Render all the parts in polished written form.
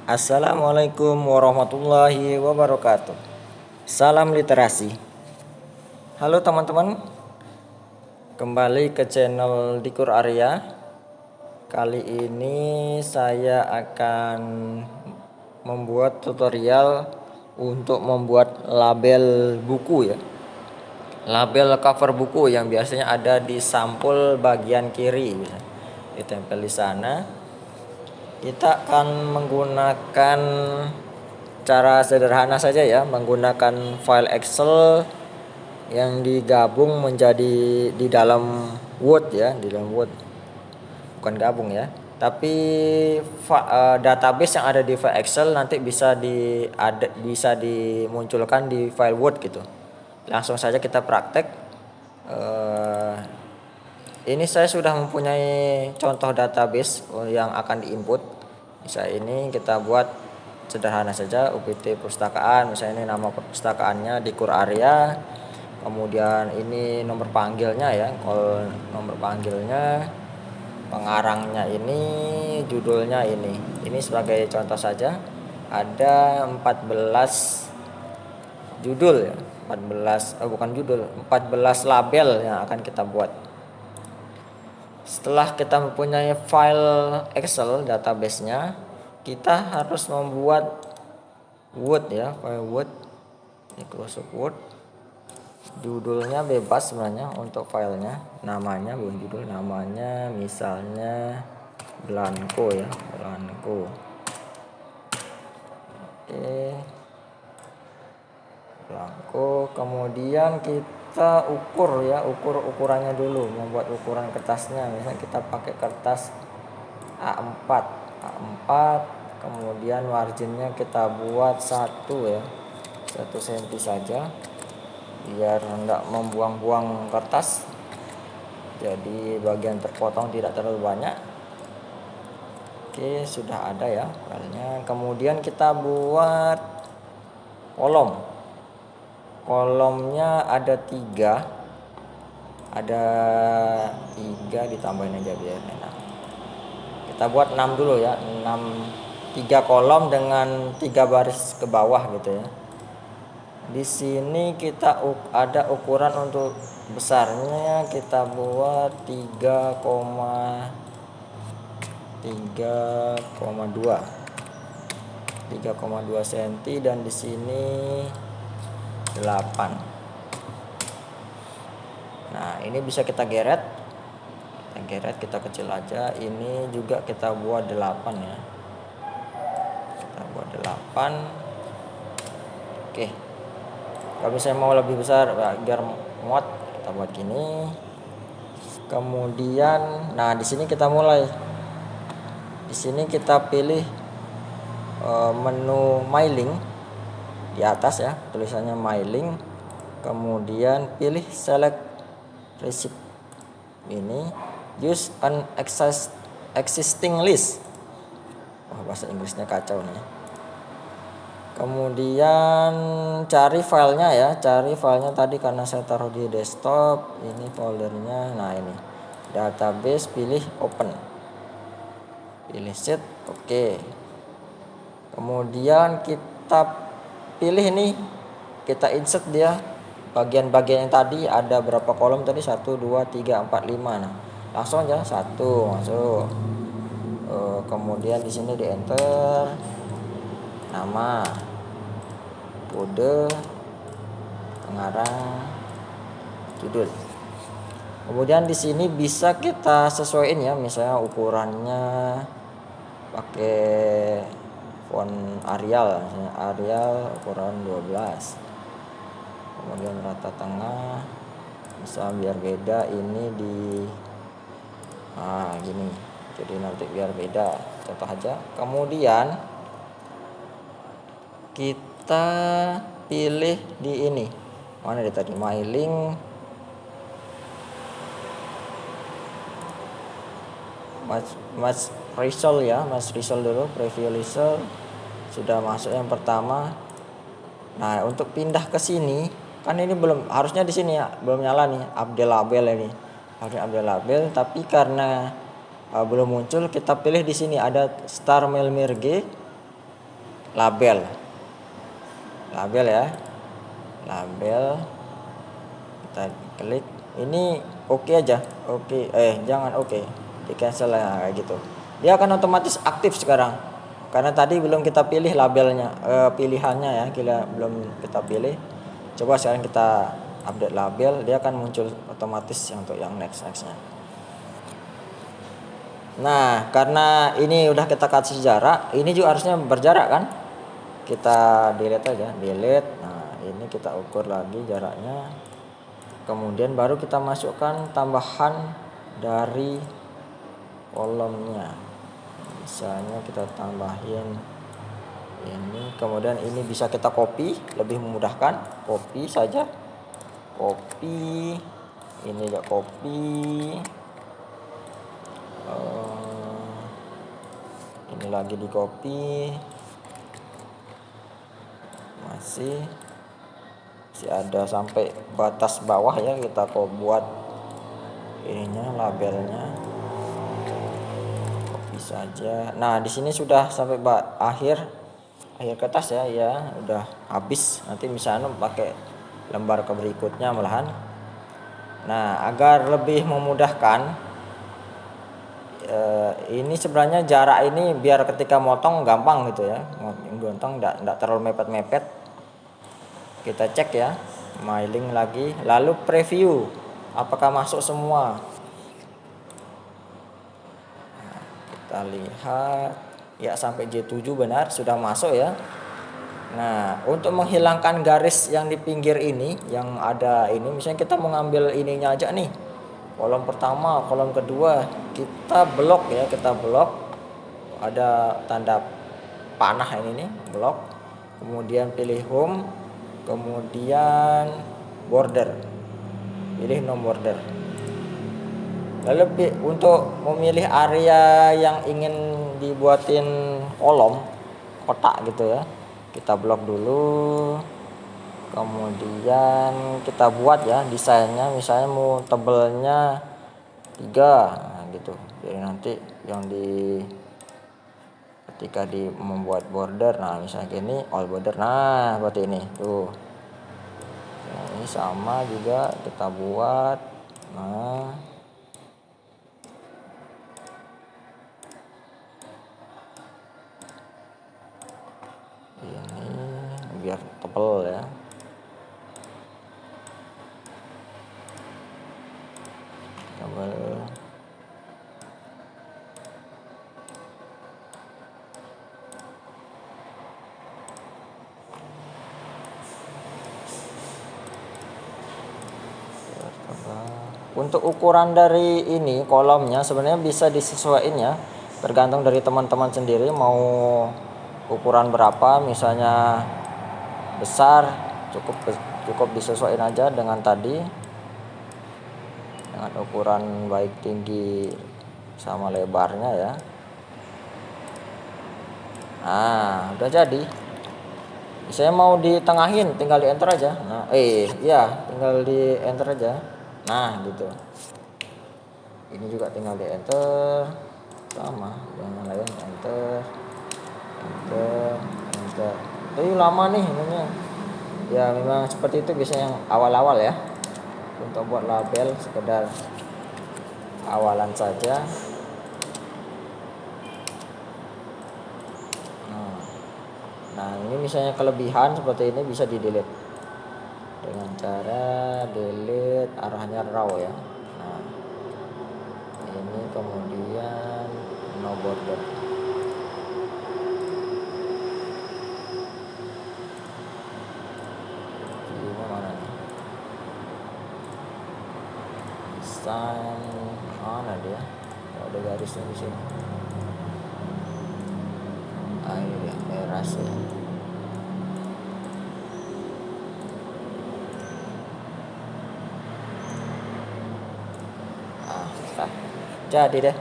Assalamualaikum warahmatullahi wabarakatuh. Salam literasi. Halo teman-teman, kembali ke channel Dikur Arya. Kali ini saya akan membuat tutorial untuk membuat label buku ya. Label cover buku yang biasanya ada di sampul bagian kiri, ditempel di sana. Kita akan menggunakan cara sederhana saja ya, menggunakan file Excel yang digabung menjadi di dalam Word ya, di dalam Word. Bukan gabung ya, tapi database yang ada di file Excel nanti bisa dimunculkan di file Word gitu. Langsung saja kita praktek. Ini saya sudah mempunyai contoh database yang akan diinput. Misalnya ini kita buat sederhana saja, UPT Perpustakaan. Misalnya ini nama perpustakaannya Dikur Arya. Kemudian ini nomor panggilnya ya, kalau nomor panggilnya, pengarangnya ini, judulnya ini. Ini sebagai contoh saja. Ada 14 judul ya, 14 label yang akan kita buat. Setelah kita mempunyai file Excel database-nya, kita harus membuat Word ya, file Word. Ini close Word. Judulnya bebas sebenarnya untuk filenya, namanya bukan judul, namanya misalnya Blanco ya, Blanco. Oke. Blanco, kemudian kita ukur ya, ukurannya dulu, membuat ukuran kertasnya. Misalnya kita pakai kertas A4, kemudian marginnya kita buat 1 ya, 1 cm saja, biar enggak membuang-buang kertas, jadi bagian terpotong tidak terlalu banyak. Oke, sudah ada ya filenya. Kemudian kita buat kolomnya ada 3, ditambahin aja biar enak. Kita buat 6 dulu ya, 3 kolom dengan 3 baris ke bawah gitu ya. Di sini kita ada ukuran untuk besarnya, kita buat 3,2 cm, dan di sini 8. Nah, ini bisa kita geret. Kita kecil aja. Ini juga kita buat 8 ya. Kita buat 8. Oke. Kalau misalnya mau lebih besar biar muat, kita buat gini. Kemudian nah di sini kita mulai. Di sini kita pilih menu mailing. Di atas ya, tulisannya mailing. Kemudian pilih select receipt. Ini use an existing list. Bahasa Inggrisnya kacau nih. Kemudian cari filenya ya, tadi karena saya taruh di desktop, ini foldernya. Nah, ini database, pilih open, pilih sheet, oke. Kemudian kita pilih ini, kita insert dia bagian-bagian yang tadi, ada berapa kolom tadi, 1 2 3 4 5. Nah, langsung aja 1 masuk. Kemudian di sini di enter nama, kode, pengarang, judul. Kemudian di sini bisa kita sesuaiin ya, misalnya ukurannya pakai font Arial, misalnya Arial ukuran 12. Kemudian rata tengah, bisa biar beda ini di gini, jadi nanti biar beda, contoh aja. Kemudian kita pilih di ini, mana dia tadi, mailing, Mas result ya, dulu, preview result sudah masuk yang pertama. Nah, untuk pindah ke sini kan ini belum, harusnya di sini ya, belum nyala nih update label ini. Harusnya update label, tapi karena belum muncul, kita pilih di sini ada Star Melmirge. label ya, label kita klik ini oke aja, oke jangan oke, di cancel ya, kayak gitu. Dia akan otomatis aktif sekarang karena tadi belum kita pilih labelnya, pilihannya ya, belum kita pilih. Coba sekarang kita update label, dia akan muncul otomatis untuk yang nextnya. Nah, karena ini udah kita kasih jarak, ini juga harusnya berjarak kan? Kita delete aja, delete. Nah, ini kita ukur lagi jaraknya. Kemudian baru kita masukkan tambahan dari kolomnya. Misalnya kita tambahin ini, kemudian ini bisa kita copy, lebih memudahkan. Copy saja. Copy. Ini juga copy. Ini lagi di copy, masih ada sampai batas bawah ya, kita buat ininya, labelnya copy saja. Nah di sini sudah sampai akhir kertas ya udah habis. Nanti misalnya pakai lembar ke berikutnya malahan. Nah agar lebih memudahkan, ini sebenarnya jarak ini biar ketika motong gampang gitu ya, motong enggak terlalu mepet-mepet. Kita cek ya, mailing lagi, lalu preview apakah masuk semua. Nah, kita lihat ya, sampai J7 benar sudah masuk ya. Nah untuk menghilangkan garis yang di pinggir ini, yang ada ini, misalnya kita mau ngambil ininya aja nih, kolom pertama, kolom kedua, kita blok ya, ada tanda panah ini nih, blok, kemudian pilih home, kemudian border, pilih no border. Lalu untuk memilih area yang ingin dibuatin kolom kotak gitu ya, kita blok dulu, kemudian kita buat ya desainnya, misalnya mau tebelnya 3, nah gitu. Jadi nanti yang ketika membuat border, nah misalnya gini, all border, nah seperti ini tuh. Nah, ini sama juga kita buat. Nah ini biar tebel ya. Tebel. Untuk ukuran dari ini kolomnya sebenarnya bisa disesuaikan ya, tergantung dari teman-teman sendiri mau ukuran berapa. Misalnya besar, cukup disesuaikan aja dengan tadi, dengan ukuran baik tinggi sama lebarnya ya. Nah udah jadi. Saya mau ditengahin, tinggal di enter aja. Nah iya, tinggal di enter aja. Nah gitu, ini juga tinggal di enter, sama yang lain, enter. Tapi lama nih ininya ya, memang seperti itu biasanya yang awal-awal ya, untuk buat label sekedar awalan saja. Nah ini misalnya kelebihan seperti ini bisa di delete dengan cara delete arahnya raw ya. Nah ini kemudian no border. Ini mana nih, desain mana dia, ada garisnya di sini. Ini dia, eras ya. Jadi deh.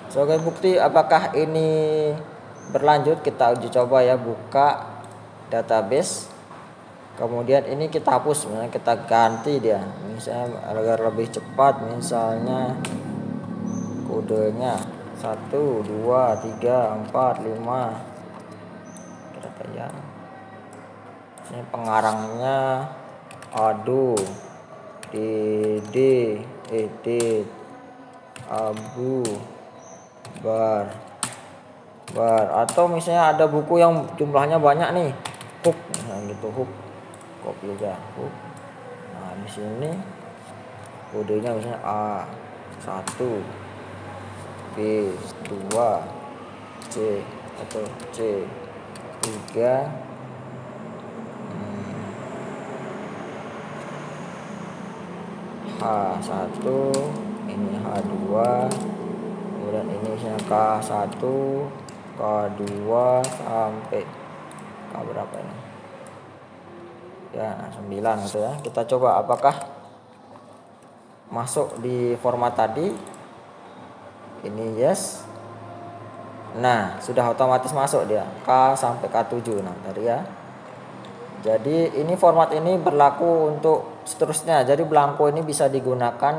Sebagai bukti apakah ini berlanjut, kita uji coba ya, buka database. Kemudian ini kita hapus, misalnya kita ganti dia, misalnya agar lebih cepat, misalnya kodenya 1, 2, 3, 4, 5. ya. Ini pengarangnya aduh Dede Edit Abu Bar atau misalnya ada buku yang jumlahnya banyak nih, Hook nah gitu, Hook copy juga Hook. Nah di sini kodenya misalnya A1 B2 C atau C3 H1, ini H2, kemudian ini misalnya K1 K2 sampai K berapa ini ya, 9 gitu ya. Kita coba apakah masuk di format tadi. Ini yes. Nah sudah otomatis masuk dia K sampai K7 nah tadi ya. Jadi ini format ini berlaku untuk seterusnya. Jadi belangko ini bisa digunakan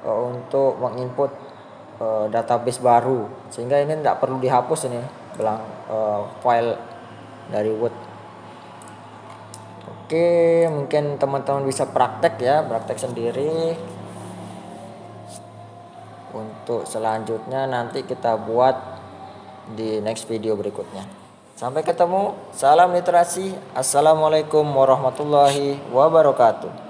untuk menginput database baru, sehingga ini tidak perlu dihapus ini file dari Word. Oke, mungkin teman-teman bisa praktek ya, praktek sendiri. Untuk selanjutnya nanti kita buat di next video berikutnya. Sampai ketemu. Salam literasi. Assalamualaikum warahmatullahi wabarakatuh.